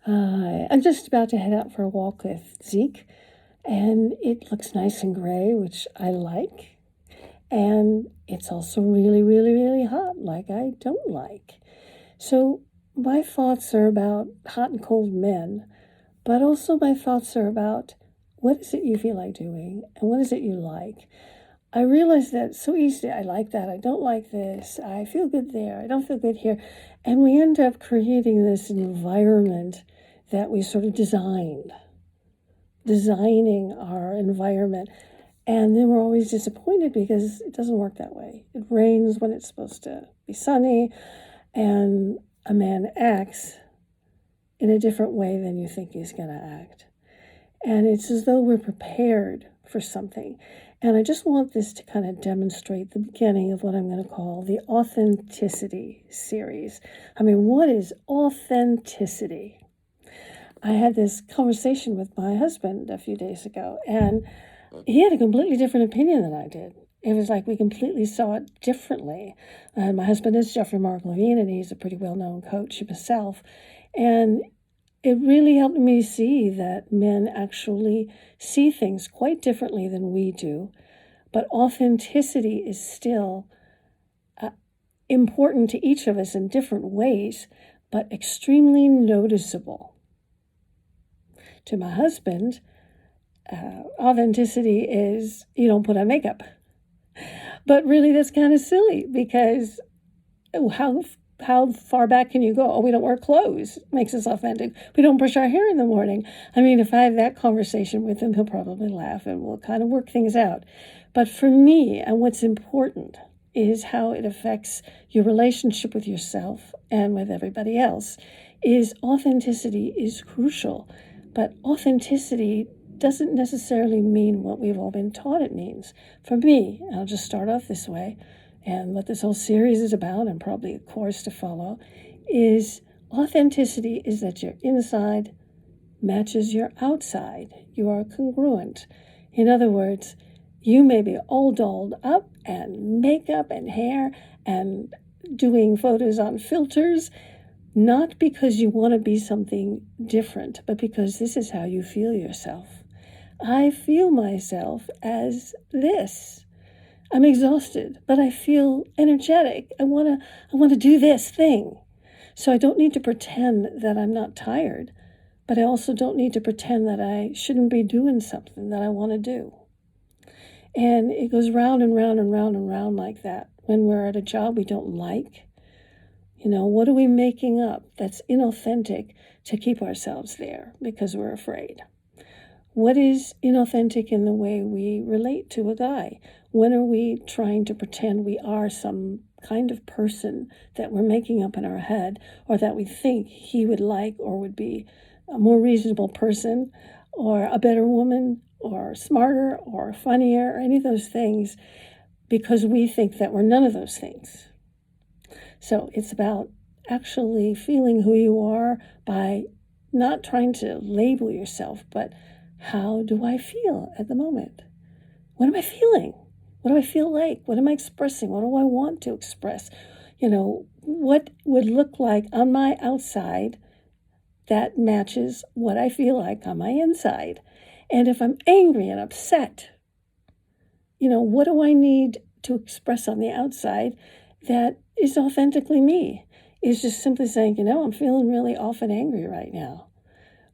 I'm just about to head out for a walk with Zeke, and it looks nice and gray, which I like. And it's also really, really, really hot, like I don't like. So my thoughts are about hot and cold men, but also my thoughts are about what is it you feel like doing and what is it you like. I realize that it's so easy. I like that. I don't like this. I feel good there. I don't feel good here. And we end up creating this environment that we sort of designing our environment. And then we're always disappointed because it doesn't work that way. It rains when it's supposed to be sunny, and a man acts in a different way than you think he's going to act. And it's as though we're prepared for something. And I just want this to kind of demonstrate the beginning of what I'm going to call the authenticity series. I mean, what is authenticity? I had this conversation with my husband a few days ago, and he had a completely different opinion than I did. It was like we completely saw it differently. My husband is Jeffrey Mark Levine, and he's a pretty well-known coach himself. And it really helped me see that men actually see things quite differently than we do. But authenticity is still important to each of us in different ways, but extremely noticeable. To my husband, authenticity is you don't put on makeup. But really, that's kind of silly because how far back can you go? Oh, we don't wear clothes. Makes us authentic. We don't brush our hair in the morning. I mean, if I have that conversation with him, he'll probably laugh and we'll kind of work things out. But for me, and what's important is how it affects your relationship with yourself and with everybody else, is authenticity is crucial. But authenticity doesn't necessarily mean what we've all been taught it means. For me, I'll just start off this way, and what this whole series is about, and probably a course to follow, is authenticity is that your inside matches your outside. You are congruent. In other words, you may be all dolled up and makeup and hair and doing photos on filters, not because you want to be something different, but because this is how you feel yourself. I feel myself as this. I'm exhausted, but I feel energetic. I want to do this thing. So I don't need to pretend that I'm not tired, but I also don't need to pretend that I shouldn't be doing something that I want to do. And it goes round and round and round and round like that. When we're at a job we don't like, what are we making up that's inauthentic to keep ourselves there because we're afraid? What is inauthentic in the way we relate to a guy? When are we trying to pretend we are some kind of person that we're making up in our head, or that we think he would like, or would be a more reasonable person, or a better woman, or smarter, or funnier, or any of those things, because we think that we're none of those things? So it's about actually feeling who you are by not trying to label yourself, but how do I feel at the moment? What am I feeling? What do I feel like? What am I expressing? What do I want to express? What would look like on my outside that matches what I feel like on my inside? And if I'm angry and upset, what do I need to express on the outside that is authentically me? Is just simply saying, I'm feeling really off and angry right now.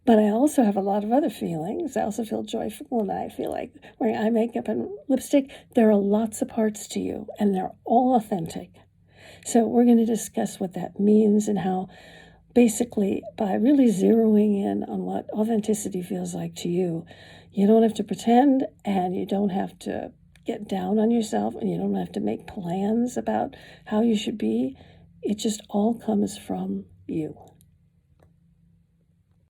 But I also have a lot of other feelings. I also feel joyful, and I feel like wearing eye makeup and lipstick. There are lots of parts to you, and they're all authentic. So we're going to discuss what that means and how basically by really zeroing in on what authenticity feels like to you, you don't have to pretend, and you don't have to get down on yourself, and you don't have to make plans about how you should be. It just all comes from you.